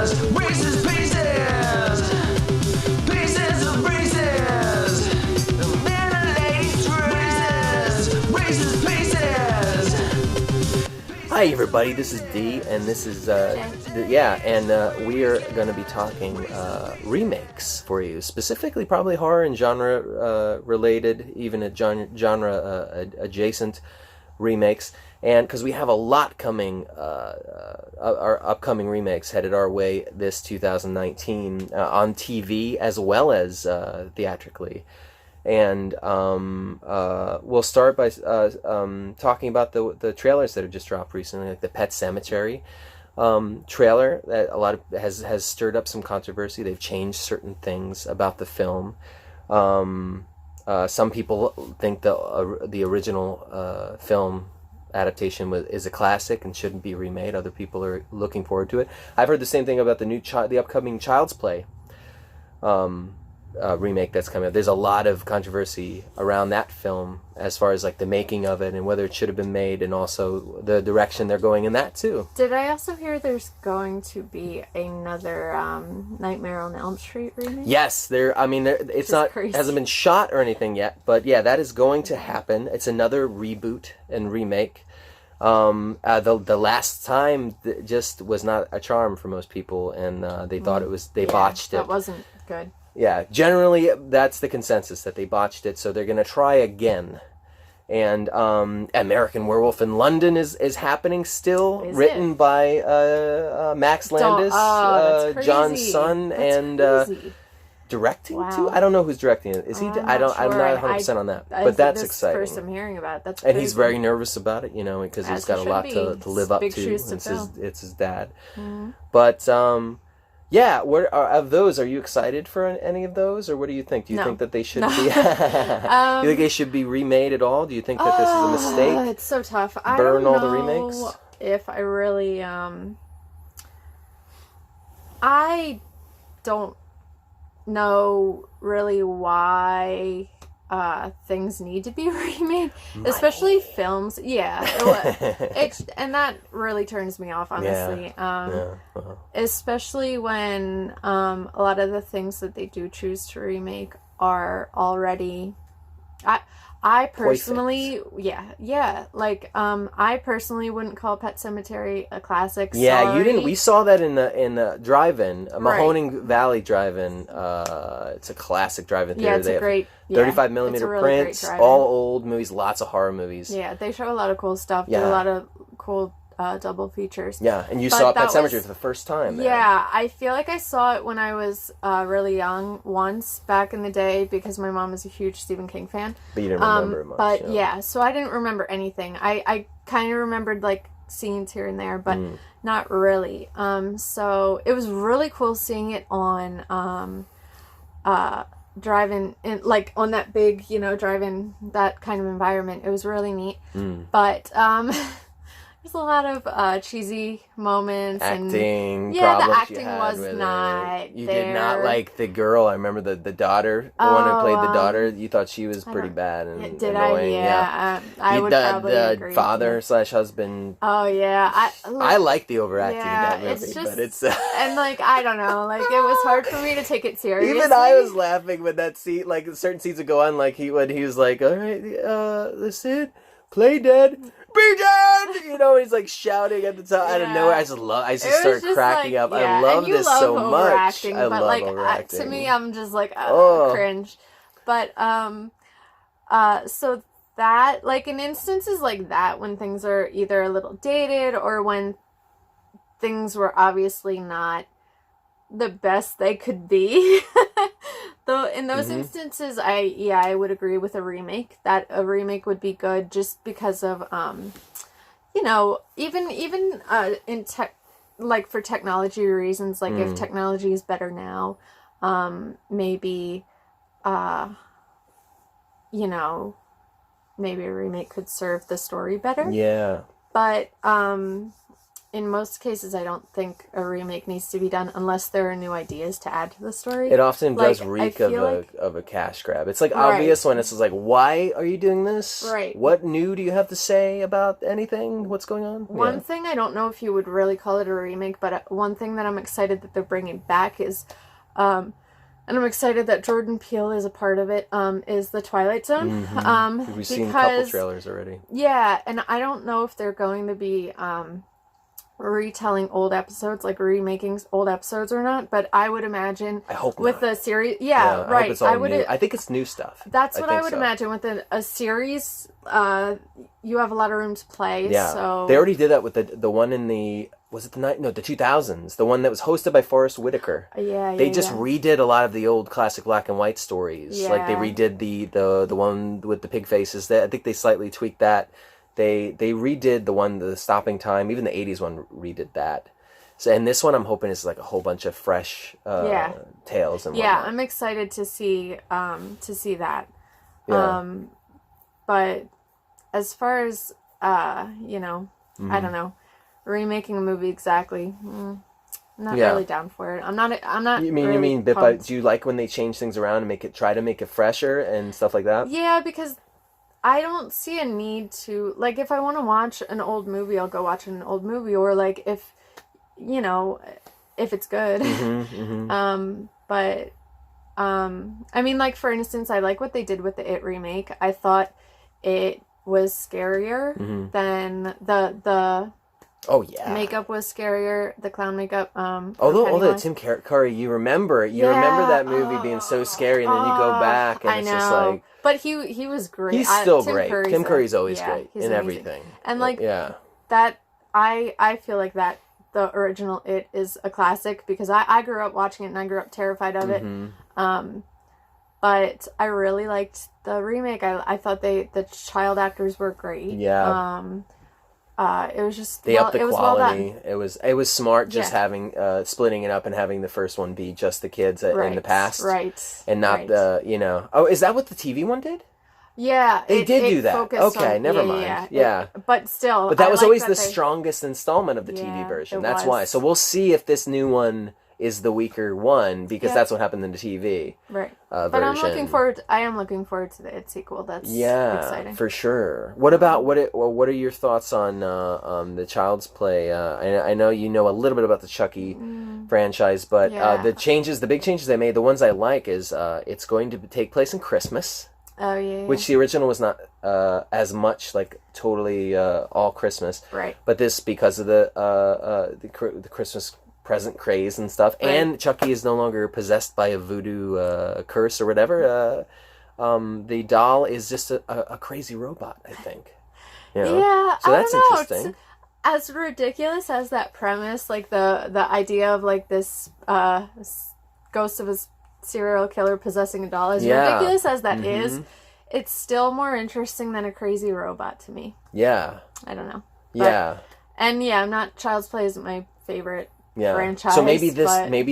Reese's Pieces! Pieces of Reese's! Mayonnaise Reese's Pieces! Hi everybody, this is Dee, and this is, we are going to be talking remakes for you, specifically probably horror and genre related, even a genre adjacent remakes, and because we have a lot coming, our upcoming remakes headed our way this 2019 on TV as well as theatrically. And we'll start by talking about the trailers that have just dropped recently, like the Pet Sematary trailer that has stirred up some controversy. They've changed certain things about the film. Some people think the original film adaptation is a classic and shouldn't be remade. Other people are looking forward to it. I've heard the same thing about the upcoming Child's Play remake that's coming up. There's a lot of controversy around that film as far as like the making of it and whether it should have been made, and also the direction they're going in that too. Did I also hear there's going to be another Nightmare on Elm Street remake? Yes, it's not crazy. Hasn't been shot or anything yet, but yeah, that is going to happen. It's another reboot and remake. The last time just was not a charm for most people, and they thought they botched it. That wasn't good. Yeah, generally that's the consensus, that they botched it, so they're going to try again. And American Werewolf in London is happening still, written by Max Landis, John's son, and directing too. I don't know who's directing it. Is he? I'm not 100% on that, but that's exciting. First I'm hearing about it. That's crazy. And he's very nervous about it, because he's got a lot to live up to. It's his dad. Mm-hmm. But yeah, of those, are you excited for any of those, or what do you think? Do you think that they should be? Do you think they should be remade at all? Do you think that this is a mistake? It's so tough. Burn all the remakes. If I really, I don't know really why things need to be remade, especially films. Yeah, and that really turns me off, honestly. Especially when a lot of the things that they do choose to remake are already. I personally, I personally wouldn't call Pet Sematary a classic. Yeah, Sorry. You didn't. We saw that in the drive-in, Mahoning Valley drive-in. It's a classic drive-in theater. Yeah, it's a great 35 millimeter really prints, all old movies, lots of horror movies. Yeah, they show a lot of cool stuff. Yeah. Do a lot of cool double features. Yeah, and you saw Pet Sematary for the first time. Yeah, I feel like I saw it when I was really young once back in the day, because my mom is a huge Stephen King fan. But you didn't remember much. But yeah, so I didn't remember anything. I kind of remembered like scenes here and there, but not really. So it was really cool seeing it on drive-in, like on that big, drive-in, that kind of environment. It was really neat. But there's a lot of cheesy moments. Acting. The acting was not. You did not like the girl. I remember the daughter, the one who played the daughter. You thought she was pretty bad and annoying. I would probably agree. The father/husband. Oh yeah, I like the overacting in that movie, but it's and like I don't know, like it was hard for me to take it seriously. Even I was laughing when that scene, like certain scenes would go on, like when he was like, "All right, that's it, play dead." Be dead! He's like shouting at the top out of nowhere. I just start cracking up. I love this so much. I love overacting. To me, I'm just like, cringe. But, so that, like, in instances like that, when things are either a little dated or when things were obviously not the best they could be, though in those instances I would agree with a remake, that a remake would be good, just because of even in tech, like for technology reasons, like if technology is better now, maybe maybe a remake could serve the story better. Yeah. But in most cases, I don't think a remake needs to be done unless there are new ideas to add to the story. It often does Like, reek I feel of a cash grab. It's like Right. obvious when it's just like, why are you doing this? Right. What new do you have to say about anything? What's going on? One thing, I don't know if you would really call it a remake, but one thing that I'm excited that they're bringing back is, and I'm excited that Jordan Peele is a part of it, is the Twilight Zone. We've seen a couple trailers already. Yeah, and I don't know if they're going to be retelling old episodes, like remaking old episodes or not, but I would imagine I hope with not. a series, right. I hope it's all new. I think it's new stuff. That's what I would imagine with a series. You have a lot of room to play. Yeah, so they already did that with the one in the the 2000s, the one that was hosted by Forrest Whitaker. They just redid a lot of the old classic black and white stories. Yeah. Like they redid the one with the pig faces. I think they slightly tweaked that. They redid the Stopping Time. Even the 80s one redid that. So, and this one I'm hoping is like a whole bunch of fresh tales and whatnot. Yeah, I'm excited to see that. Yeah. But as far as I don't know, remaking a movie exactly. Not really down for it. I'm not. You mean bit by? Do you like when they change things around and try to make it fresher and stuff like that? Yeah, because I don't see a need to, like, if I want to watch an old movie, I'll go watch an old movie, or like if it's good. But I mean, like, for instance, I like what they did with the It remake. I thought it was scarier than the Oh yeah, makeup was scarier. The clown makeup. Although Tim Curry, you remember that movie being so scary, and then you go back and it's just like. But he was great. He's still great. Tim Curry's always great in everything. And like that, I feel like that the original It is a classic because I grew up watching it and I grew up terrified of it. But I really liked the remake. I thought the child actors were great. Yeah. It was just they upped the quality. Well done. It was smart just having splitting it up and having the first one be just the kids in the past, and not the Oh, is that what the TV one did? Yeah, they did do that. Okay, never mind. Yeah. But still, but that was always the strongest installment of the TV version. That's why. So we'll see if this new one is the weaker one because that's what happened in the TV version. But I am looking forward to the It sequel. That's exciting for sure. What about what are your thoughts on the Child's Play? I know you know a little bit about the Chucky franchise, but the big changes they made, the ones I like is it's going to take place in Christmas. Oh yeah. Which the original was not as much like totally all Christmas. Right. But this because of the Christmas present craze and stuff, and Chucky is no longer possessed by a voodoo curse or whatever. The doll is just a crazy robot, I think. Yeah, so that's interesting. It's, as ridiculous as that premise, like the idea of like this ghost of a serial killer possessing a doll, as ridiculous as that is, it's still more interesting than a crazy robot to me. Yeah, I don't know. And I'm not. Child's Play isn't my favorite. Franchise, so maybe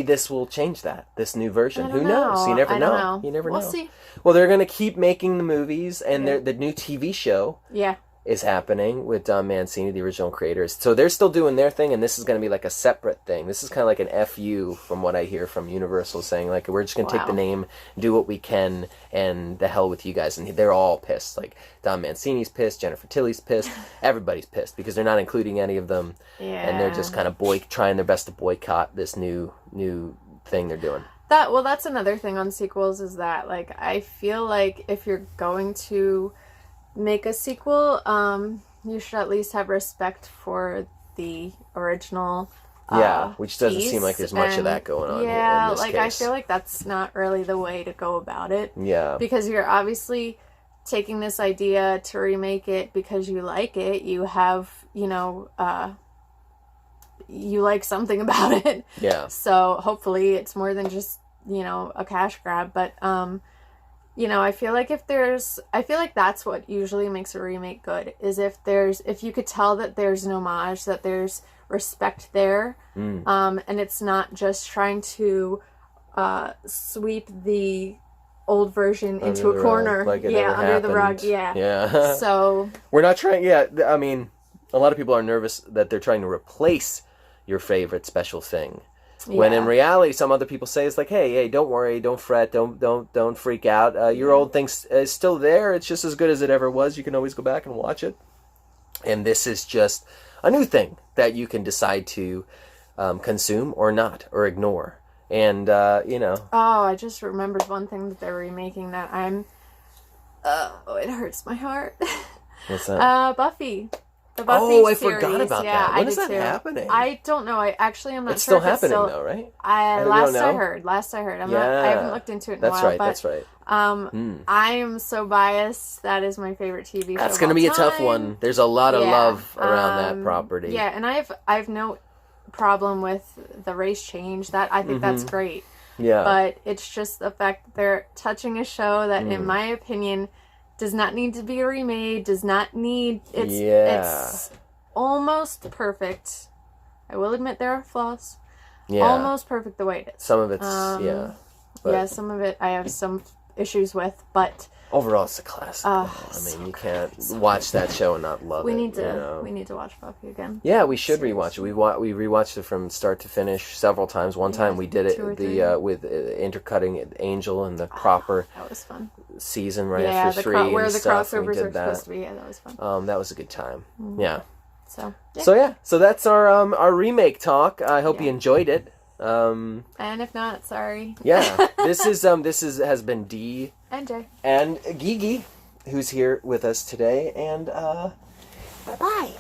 this will change that. This new version. Who knows? You never know. You never know. We'll see. Well, they're going to keep making the movies, and the new TV show is happening with Don Mancini, the original creators. So they're still doing their thing, and this is going to be like a separate thing. This is kind of like an FU from what I hear from Universal, saying like we're just going to take the name, do what we can, and the hell with you guys. And they're all pissed. Like Don Mancini's pissed, Jennifer Tilly's pissed, everybody's pissed because they're not including any of them, and they're just kind of trying their best to boycott this new thing they're doing. That's another thing on sequels is that like I feel like if you're going to make a sequel, you should at least have respect for the original. Which doesn't seem like there's much of that going on. Yeah, in this like case. I feel like that's not really the way to go about it. Yeah, because you're obviously taking this idea to remake it because you like it. You have, you like something about it. Yeah. So hopefully it's more than just a cash grab, but I feel like that's what usually makes a remake good, is if you could tell that there's an homage, that there's respect there, and it's not just trying to sweep the old version into a corner, like under the rug, Yeah. So we're not trying. Yeah, I mean, a lot of people are nervous that they're trying to replace your favorite special thing. When in reality, some other people say it's like, hey, don't worry, don't fret, don't freak out. Your old thing is still there. It's just as good as it ever was. You can always go back and watch it. And this is just a new thing that you can decide to consume or not, or ignore. And, you know. Oh, I just remembered one thing that they're remaking that it hurts my heart. What's that? Buffy. The Buffy Oh, I series. forgot about that. When is that happening? I don't know. I'm not It's sure still if happening, it's still though, right? Last I heard. I haven't looked into it in a while. That's right. I am so biased. That is my favorite TV show. That's going to be a tough one. There's a lot of love around that property. Yeah, and I've no problem with the race change. That I think that's great. Yeah. But it's just the fact that they're touching a show that, in my opinion, does not need to be remade, does not need... It's almost perfect. I will admit there are flaws. Yeah. Almost perfect the way it is. Some of it's, But some of it I have some issues with, but... Overall, it's a classic. I mean, you can't watch that show and not love it. We need to watch Buffy again. Yeah, we should rewatch it. We rewatched it from start to finish several times. One time we did it with intercutting Angel and the proper that was fun. Season after 3 where and the stuff. crossovers are supposed to be. Yeah, that was fun. That was a good time. Yeah. So that's our remake talk. I hope you enjoyed it. And if not, sorry. Yeah. This has been Dee and Jay and Gigi, who's here with us today, and bye-bye.